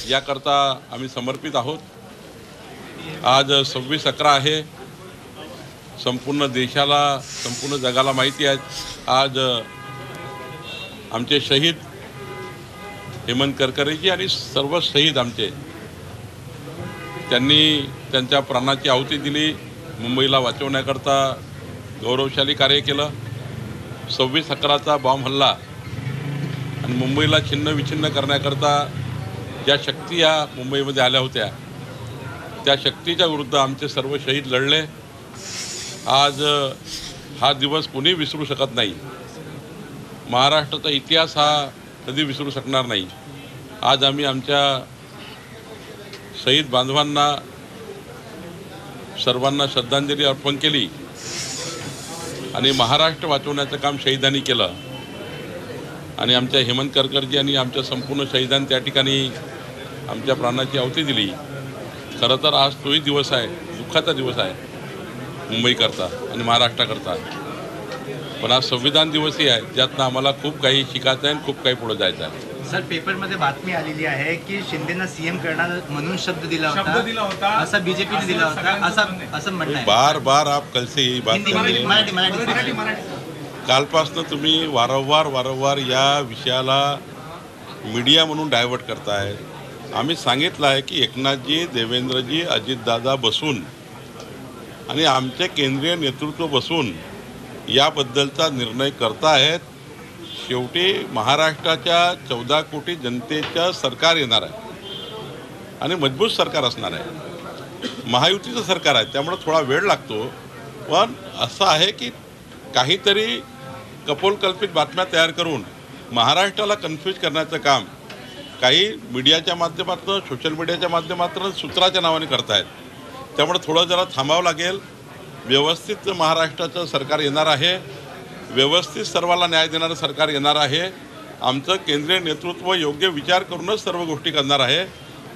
याकरता आम्ही समर्पित आहोत। आज 26/11 आहे। संपूर्ण देशाला संपूर्ण जगाला माहिती आहे आज आमचे शहीद हेमंत करकरेजी आणि सर्व शहीद आमचे त्यांनी त्यांच्या प्राणाची आहुती दिली। मुंबईला वाचवण्याकरता गौरवशाली कार्य केलं। 26/11चा बॉम्ब हल्ला आणि मुंबईला छिन्न विछिन्न करण्याकरता ज्या शक्ती या मुंबईमध्ये आल्या होत्या त्या शक्तीच्या विरुद्ध आमचे सर्व शहीद लढले। आज हा दिवस कोणी विसरू शकत नाही। महाराष्ट्राचा इतिहास हा कधी विसरू शकणार नाही। आज आम्ही आमच्या शहीद बांधवांना सर्वांना श्रद्धांजली अर्पण केली आणि महाराष्ट्र वाचवण्याचं काम शहीदांनी केलं आणि आमच्या हेमंत करकरजी आणि आमच्या संपूर्ण शहीदांनी त्या ठिकाणी आमच्या प्राणाची आहुती दिली। खरं तर आज तोही दिवस आहे, दुःखाचा दिवस आहे मुंबईकरता आणि महाराष्ट्राकरता, पण आज संविधान दिवसही आहे ज्यातनं आम्हाला खूप काही शिकायचं आहे आणि खूप काही पुढे जायचं आहे। सर, पेपरमध्ये बातमी आलेली आहे की शिंदेना सीएम करणार म्हणून शब्द दिला होता असा बीजेपीने दिला होता असं म्हणणं आहे। बार बार आप कल से यही बात कर रहे मराठी कालपासनं तुम्ही वारंवार या विषयाला मीडिया म्हणून डायव्हर्ट करताय। आम्ही सांगितलं आहे की एकनाथजी, देवेंद्रजी, अजितदादा बसून आणि आमचे केंद्रीय नेतृत्व बसून याबद्दलचा निर्णय करतायत। शेवटी महाराष्ट्राच्या 14 कोटी जनतेचं सरकार येणार आहे आणि मजबूत सरकार असणार आहे। महायुतीचं सरकार आहे त्यामुळे थोडा वेळ लागतो, पण असं आहे की काहीतरी कपोलकल्पित बातम्या तयार करून महाराष्ट्राला कन्फ्यूज करण्याचं काम काही मीडियाच्या माध्यमातून, सोशल मीडियाच्या माध्यमातून सूत्राच्या नावाने करतायत। त्यामुळे थोडं जरा थांबावं लागेल। व्यवस्थित महाराष्ट्राचं सरकार येणार आहे, व्यवस्थित सर्वाला न्याय देणारं सरकार येणार आहे। आमचं केंद्रीय नेतृत्व योग्य विचार करूनच सर्व गोष्टी करणार आहे।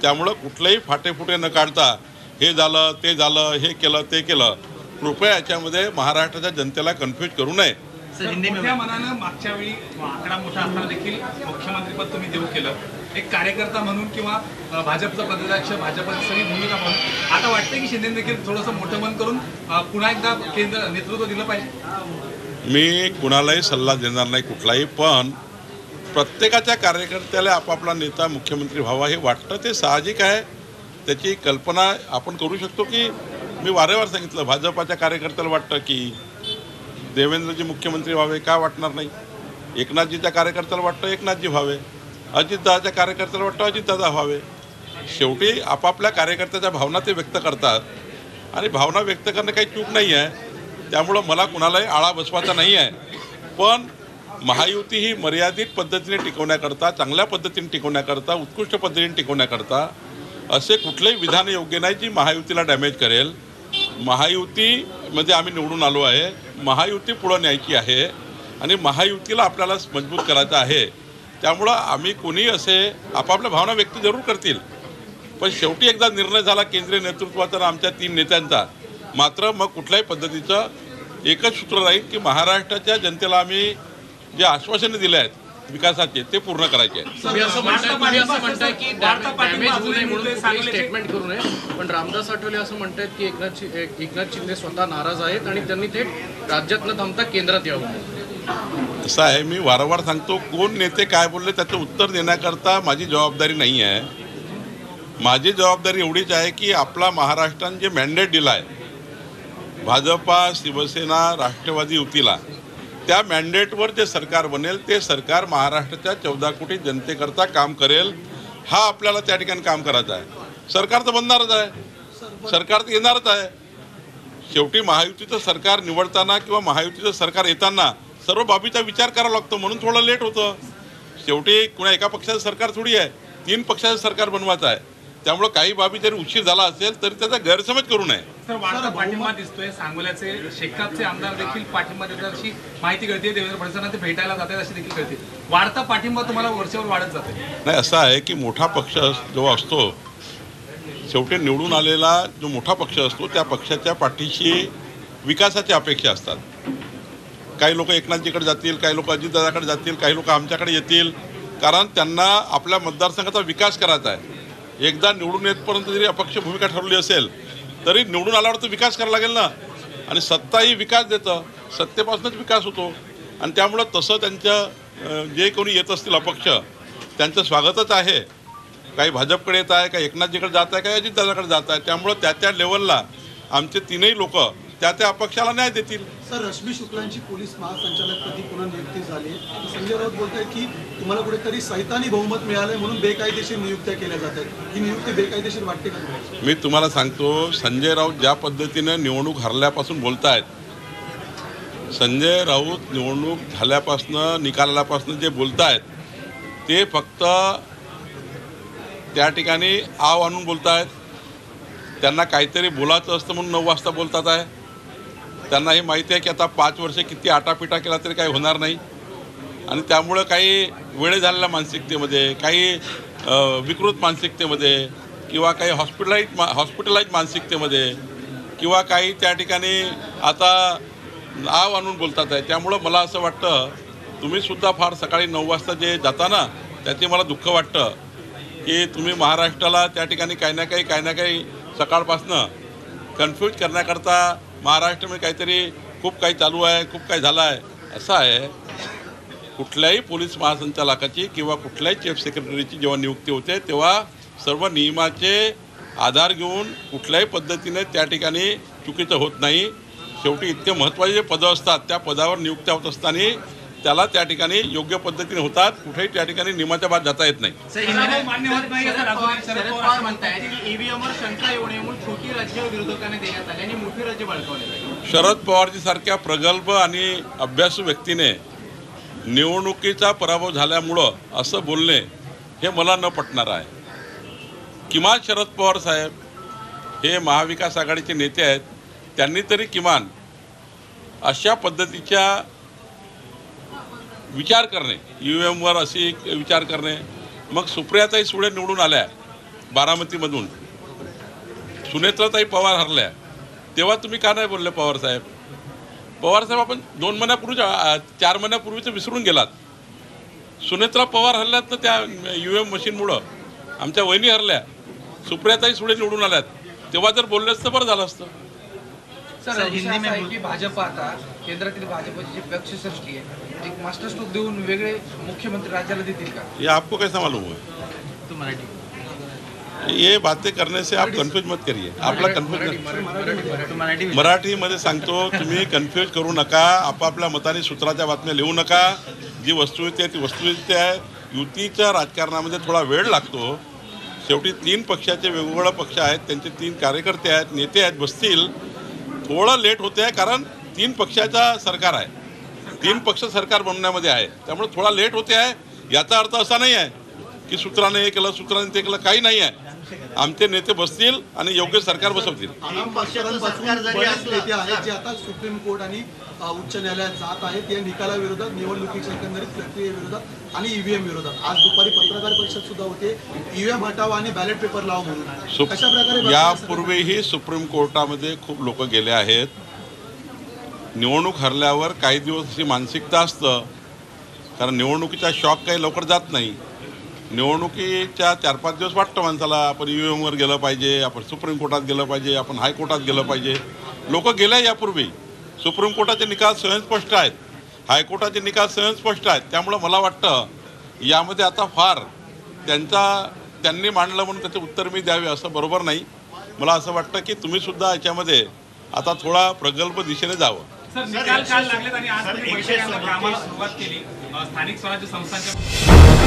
त्यामुळं कुठलेही फाटेफुटे न काढता हे झालं ते झालं, हे केलं ते केलं, कृपया याच्यामध्ये महाराष्ट्राच्या जनतेला कन्फ्यूज करू नये। मोठ्या मनानं मागच्या वेळी आकडा मोठा असताना देखील मुख्यमंत्रीपद तुम्ही देऊ केलं, एक कार्यकर्ता म्हणून किंवा भाजपचा प्रदेशाध्यक्ष, भाजपची सगळी भूमिका म्हणून आता वाटतं की शिंदे देखील थोडंसं मोठं मन करून पुन्हा एकदा केंद्र नेतृत्व दिलं पाहिजे। मी कुणालाही सल्ला देणार नाही कुठलाही, पण प्रत्येकाच्या कार्यकर्त्याला आपापला नेता मुख्यमंत्री व्हावा हे वाटतं ते साहजिक आहे। त्याची कल्पना आपण करू शकतो की मी वारंवार सांगितलं भाजपाच्या कार्यकर्त्याला वाटतं की देवेंद्रजी मुख्यमंत्री व्हावे, का वाटणार नाही। एकनाथजीच्या कार्यकर्त्याला वाटतं एकनाथजी व्हावे, अजितदादाच्या कार्यकर्त्याला वाटतं अजितदादा व्हावे। शेवटी आपापल्या कार्यकर्त्याच्या भावना ते व्यक्त करतात आणि भावना व्यक्त करणं काही चूक नाही आहे। त्यामुळं मला कुणालाही आळा बसवायचा नाही आहे, पण महायुती ही मर्यादित पद्धतीने टिकवण्याकरता, चांगल्या पद्धतीने टिकवण्याकरता, उत्कृष्ट पद्धतीने टिकवण्याकरता असे कुठलेही विधान योग्य नाही जी महायुतीला डॅमेज करेल। महायुतीमध्ये आम्ही निवडून आलो आहे, महायुती पुढं न्यायची आहे आणि महायुतीला आपल्याला मजबूत करायचं आहे। त्यामुळं आम्ही कोणी असे आपापल्या भावना व्यक्त जरूर करतील, पण शेवटी एकदा निर्णय झाला केंद्रीय नेतृत्वाचा आणि आमच्या 3 नेत्यांचा, मात्र मग कुठल्याही पद्धतीचं एकच सूत्र राहील की महाराष्ट्राच्या जनतेला आम्ही जे आश्वासनं दिले आहेत विकासाचे ते पूर्ण करायचे आहेत। स्टेटमेंट करू नये, पण रामदास आठवले असं म्हणतात की एकनाथ शिंदे स्वतः नाराज आहेत आणि त्यांनी थेट राज्यात न थांबता केंद्रात यावं। असं आहे, मी वारंवार सांगतो कोण नेते काय बोलले त्याचं उत्तर देण्याकरता माझी जबाबदारी नाही आहे। माझी जबाबदारी एवढीच आहे की आपला महाराष्ट्राने जे मॅन्डेट दिला आहे भाजपा, शिवसेना, राष्ट्रवादी युतीला, त्या मॅन्डेटवर जे सरकार बनेल ते सरकार महाराष्ट्राच्या 14 कोटी जनतेकरता काम करेल। हा आपल्याला त्या ठिकाणी काम करायचं आहे। सरकार तर बनणारच आहे, सरकार तर येणारच आहे। शेवटी महायुतीचं सरकार निवडताना किंवा महायुतीचं सरकार येताना सर्व बाबीचा विचार करावा लागतो, म्हणून थोडं लेट होतं। शेवटी कुणा एका पक्षाचं सरकार थोडी आहे, 3 पक्षाचं सरकार बनवायचं आहे। त्यामुळे काही बाबी जरी उशीर झाला असेल तरी त्याचा गैरसमज करू नये। सर, वाढता पाठिंबा दिसतोय, सांगोल्याचे शेकापचे आमदार देखील पाठिंबा देतात अशी माहिती कळते, देवेंद्र फडणवीसांना ते भेटायला जातात अशी देखील कळते। वाढता पाठिंबा तुम्हाला वर्षावर वाढत जाते? नाही, असं आहे की मोठा पक्ष जो असतो शेवटी निवडून आलेला जो मोठा पक्ष असतो त्या पक्षाच्या पाठीशी विकासाच्या अपेक्षा असतात। काही लोक एकनाथजीकडे जातील, काही लोक अजितदादाकडे जातील, काही लोक आमच्याकडे येतील, कारण त्यांना आपल्या मतदारसंघाचा विकास करायचा आहे। एकदा निवडून येतपर्यंत जरी अपक्ष भूमिका ठरवली असेल तरी निवडून आल्यावर तर विकास करायला लागेल ना. आणि सत्ता ही विकास देतं, सत्तेपासूनच विकास होतो. आणि त्यामुळं तसं त्यांच्या जे कोणी येत असतील अपक्ष त्यांचं स्वागतच आहे. काही भाजपकडे येत आहे, काही एकनाथजीकडे जात आहे, काही अजितदादाकडे जात आहे. त्यामुळं त्या लेवलला आमचे तीनही लोक त्या अपक्षाला न्याय देतील. सर, रश्मी शुक्लांची पोलीस महासंचालकपदी पुन्हा नियुक्ती झाली. संजय राऊत बोलत आहेत की तुम्हाला कुठेतरी सैतानी बहुमत मिळालंय म्हणून बेकायदेशीर नियुक्त्या केल्या जात आहेत. ही नियुक्ती बेकायदेशीर वाटते का तुम्हाला? मी तुम्हाला सांगतो, संजय राऊत ज्या पद्धतीनं निवडणूक हरल्यापासून बोलत आहेत, संजय राऊत निवडणूक झाल्यापासून निकालापासून जे बोलत आहेत ते फक्त त्या ठिकाणी आव आणून बोलत आहेत. त्यांना काहीतरी बोलायचं असतं म्हणून 9 वाजता बोलतात आहे. त्यांना हे माहिती आहे की आता 5 वर्ष किती आटापिटा केला तरी काही होणार नाही. आणि त्यामुळं काही वेळ झालेल्या मानसिकतेमध्ये, काही विकृत मानसिकतेमध्ये किंवा काही हॉस्पिटलाइज मानसिकतेमध्ये किंवा काही त्या ठिकाणी आता आव आणून बोलतात आहे. त्यामुळं मला असं वाटतं तुम्हीसुद्धा फार सकाळी 9 वाजता जे जाता ना त्याचे मला दुःख वाटतं की तुम्ही महाराष्ट्राला त्या ठिकाणी काही ना काही सकाळपासनं कन्फ्यूज करण्याकरता महाराष्ट्रामध्ये काहीतरी खूप काही चालू आहे, खूप काही झालं आहे. असं आहे, कुठल्याही पोलीस महासंचालकाची किंवा कुठल्याही चीफ सेक्रेटरीची जेव्हा नियुक्ती होते तेव्हा सर्व नियमाचे आधार घेऊन कुठल्याही पद्धतीने त्या ठिकाणी चुकीचं होत नाही. शेवटी इतके महत्त्वाचे जे पदं असतात त्या पदावर नियुक्त्या होत असताना त्याला त्या ठिकाणी योग्य पद्धतीने होतात. कुठेही त्या ठिकाणी नियमाच्या बाद जाता येत नाही. मान्य होत नाही असं शरद पवार म्हणतायत की ईव्हीएमवर शंका येऊ नये म्हणून छोटी राज्य विरोधकांना देण्यात आली आणि मोठी राज्य बळकावली जाईल. शरद पवारजी सारख्या प्रगल्भ आणि अभ्यासू व्यक्तीने निवडणुकीचा पराभव झाल्यामुळं असं बोलणे हे मला न पटणार आहे. किमान शरद पवार साहेब हे महाविकास आघाडीचे नेते आहेत, त्यांनी तरी किमान अशा पद्धतीच्या विचार करणे, EVMवर अशी विचार करणे. मग सुप्रियाताई सुळे निवडून आल्या बारामतीमधून, सुनेत्राताई पवार हरल्या, तेव्हा तुम्ही का नाही बोलले पवारसाहेब? पवारसाहेब आपण 2 महिन्यापूर्वी 4 महिन्यापूर्वीच विसरून गेलात. सुनेत्रा पवार हरल्यात तर त्या EVM मशीनमुळं आमच्या वहिनी हरल्या, सुप्रियाताई सुळे निवडून आल्यात, तेव्हा जर बोलले असतं बरं झालं असतं. सर, हिंदी में की भाजप आता केंद्रातील भाजपची जी पक्ष सृष्टी आहे एक मास्टर स्ट्रोक देऊन वेगळे मुख्यमंत्री राज्याला देतील का? ये आपको कैसा मालूम है? तो मराठी ये बातें करने से आप कन्फ्यूज मत करिए. आपला कन्फ्यूज तो मराठी मराठीमध्ये सांगतो, तुम्ही कन्फ्यूज करू नका. आपापल्या मताने सूत्राच्या बातम्या लिहू नका. जी वस्तुस्थिती आहे ती वस्तुस्थिती आहे. युतीच्या राजकारणामध्ये थोडा वेळ लागतो. शेवटी 3 पक्षाचे वेगवेगळे पक्ष आहेत, त्यांचे 3 कार्यकर्ते आहेत, नेते आहेत, बसतील. थोडं लेट होते आहे कारण 3 पक्षाचा सरकार आहे, 3 पक्ष सरकार बनवण्यामध्ये आहे. त्यामुळे थोडा लेट होते आहे. याचा अर्थ असा नाही आहे की सूत्राने हे केलं, सूत्राने ते केलं, काही नाही आहे. आमचे नेते बसतील आणि योग्य सरकार बसवतील. नेते आहेत जे आता सुप्रीम कोर्ट आणि उच्च न्यायालयात जात आहेत या निकालाविरोधात, निवडणुकीच्या एकंदरीत प्रक्रियेविरोधात आणि EVM विरोधात. आज दुपारी पत्रकार परिषद सुद्धा होते, EVM हटावा आणि बॅलेट पेपर लावा म्हणून. कशा प्रकारे यापूर्वीही सुप्रीम कोर्टामध्ये खूप लोक गेले आहेत. निवडणूक हरल्यावर काही दिवस अशी मानसिकता असतं, कारण निवडणुकीचा शॉक काही लवकर जात नाही. निवडणुकीच्या 4-5 दिवस वाटतं माणसाला आपण EVMवर गेलं पाहिजे, आपण सुप्रीम कोर्टात गेलं पाहिजे, आपण हायकोर्टात गेलं पाहिजे. लोक गेले यापूर्वी. सुप्रीम कोर्टाचे निकाल स्वयंस्पष्ट आहेत, हायकोर्टाचे निकाल स्वयंस्पष्ट आहेत. त्यामुळं मला वाटतं यामध्ये आता फार त्यांनी मांडलं म्हणून त्याचे उत्तर मी द्यावे असं बरोबर नाही. मला असं वाटतं की तुम्हीसुद्धा याच्यामध्ये आता थोडा प्रगल्भ दिशेने जावं. सर, निकाल काल लागलेत आणि आज तुम्ही बैठकांना कामाला सुरुवात केली. स्थानिक स्वराज्य संस्थांच्या